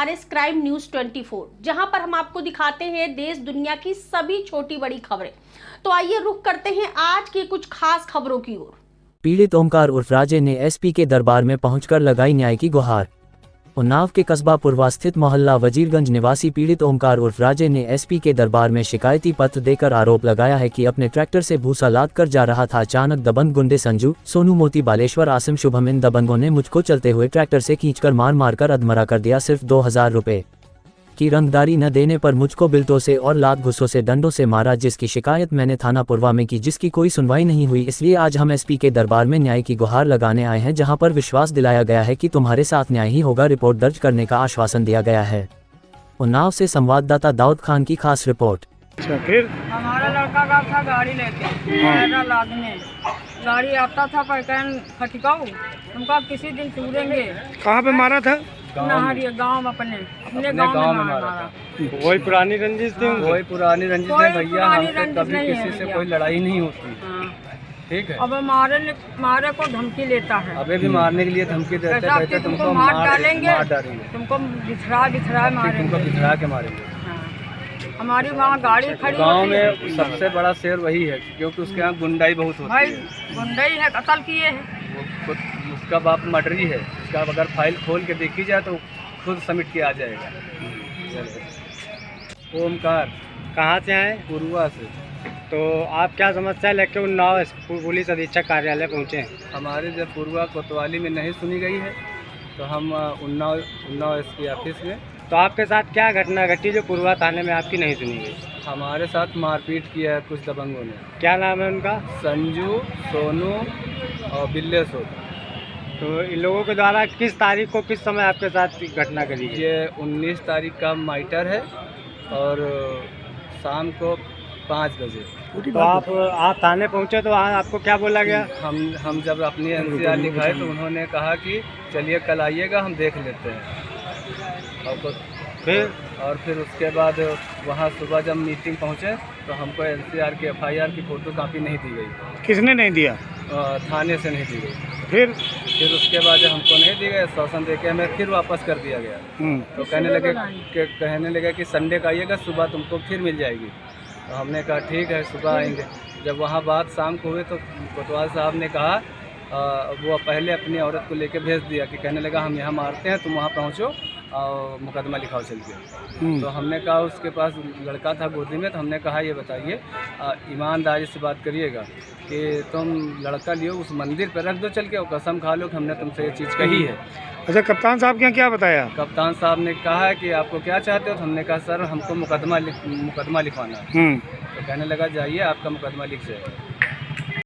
RS crime news 24, जहां पर हम आपको दिखाते हैं देश दुनिया की सभी छोटी बड़ी खबरें। तो आइए रुख करते हैं आज की कुछ खास खबरों की ओर। पीड़ित ओमकार उर्फ राजे ने एसपी के दरबार में पहुंचकर लगाई न्याय की गुहार। उन्नाव के कस्बा पुरवा स्थित मोहल्ला वजीरगंज निवासी पीड़ित ओमकार उर्फ राजे ने एसपी के दरबार में शिकायती पत्र देकर आरोप लगाया है कि अपने ट्रैक्टर से भूसा लाद कर जा रहा था। अचानक दबंग गुंडे संजू, सोनू, मोती, बालेश्वर, आसिम, शुभम इन दबंगों ने मुझको चलते हुए ट्रैक्टर से खींचकर मार कर अधमरा कर दिया। सिर्फ 2000 रुपए की रंगदारी न देने पर मुझको बिल्टों से और लात घुसों से डंडों से मारा, जिसकी शिकायत मैंने थाना पुरवा में की, जिसकी कोई सुनवाई नहीं हुई। इसलिए आज हम एसपी के दरबार में न्याय की गुहार लगाने आए हैं, जहां पर विश्वास दिलाया गया है कि तुम्हारे साथ न्याय ही होगा। रिपोर्ट दर्ज करने का आश्वासन दिया गया है। उन्नाव से संवाददाता दाऊद खान की खास रिपोर्ट। फिर हमारा लड़का का था गाड़ी लेके लादने, गाड़ी आता था पैकैन खटकाऊ, उनका किसी दिन टूरेंगे। कहाँ पे मारा था? नहरिया गाँव में अपने गाँव में मारा था। वही पुरानी रंजिश थी। वही पुरानी रंजिश है भैया, हमसे कभी किसी से कोई लड़ाई नहीं होती। हाँ। ठीक है, अब मारे को धमकी लेता है। अबे भी मारने के लिए धमकी देते कहते तुमको मार डालेंगे, तुमको बिछड़ा मारेंगे, तुमको बिछड़ा के मारेंगे। हाँ। हमारी वहाँ गाड़ी खड़ी गांव में सबसे बड़ा शेर वही है, क्योंकि उसके यहाँ गुंडाई बहुत होती भाई, है। गुंडाई है, कत्ल किए हैं। वो उसका बाप मर्डरी है, उसका अगर फाइल खोल के देखी जाए तो खुद समिट के आ जाएगा। ओमकार कहाँ से आए? पुरवा से। तो आप क्या समस्या लेके उन्नाव पुलिस अधीक्षक कार्यालय पहुँचे हैं? हमारे जब पुरवा कोतवाली में नहीं सुनी गई है तो हम उन्नाव एसपी ऑफिस में। तो आपके साथ क्या घटना घटी जो पुरवा थाने में आपकी नहीं सुनी गई? हमारे साथ मारपीट किया है कुछ दबंगों ने। क्या नाम है उनका? संजू, सोनू और बिल्ले सो। तो इन लोगों के द्वारा किस तारीख को किस समय आपके साथ घटना करी गई? ये 19 तारीख का माइटर है और शाम को 5 बजे। तो आप थाने पहुंचे तो वहाँ आपको क्या बोला गया? हम जब अपनी NCR लिखाए तो उन्होंने कहा कि चलिए कल आइएगा, हम देख लेते हैं। और फिर उसके बाद वहाँ सुबह जब मीटिंग पहुँचे तो हमको NCR की FIR की फ़ोटो कापी नहीं दी गई। किसने नहीं दिया? थाने से नहीं दी गई। फिर उसके बाद जब हमको नहीं दी गई, आश्वासन देके हमें फिर वापस कर दिया गया। तो कहने लगे कि संडे का आइएगा, सुबह तुमको फिर मिल जाएगी। तो हमने कहा ठीक है, सुबह आएंगे। जब वहाँ बात शाम को हुई तो कोतवाल साहब ने कहा वो पहले अपनी औरत को लेके भेज दिया कि कहने लगा हम यहाँ मारते हैं, तुम वहाँ पहुँचो और मुकदमा लिखाओ चल के। तो हमने कहा, उसके पास लड़का था गोदी में, तो हमने कहा ये बताइए ईमानदारी से बात करिएगा कि तुम लड़का लियो उस मंदिर पर रख दो चल के, और कसम खा लो कि हमने तुमसे ये चीज़ कही है। अच्छा, कप्तान साहब के यहाँ क्या बताया? कप्तान साहब ने कहा है कि आपको क्या चाहते हो? तो हमने कहा सर हमको मुकदमा लिखवाना है। तो कहने लगा जाइए, आपका मुकदमा लिख जाएगा।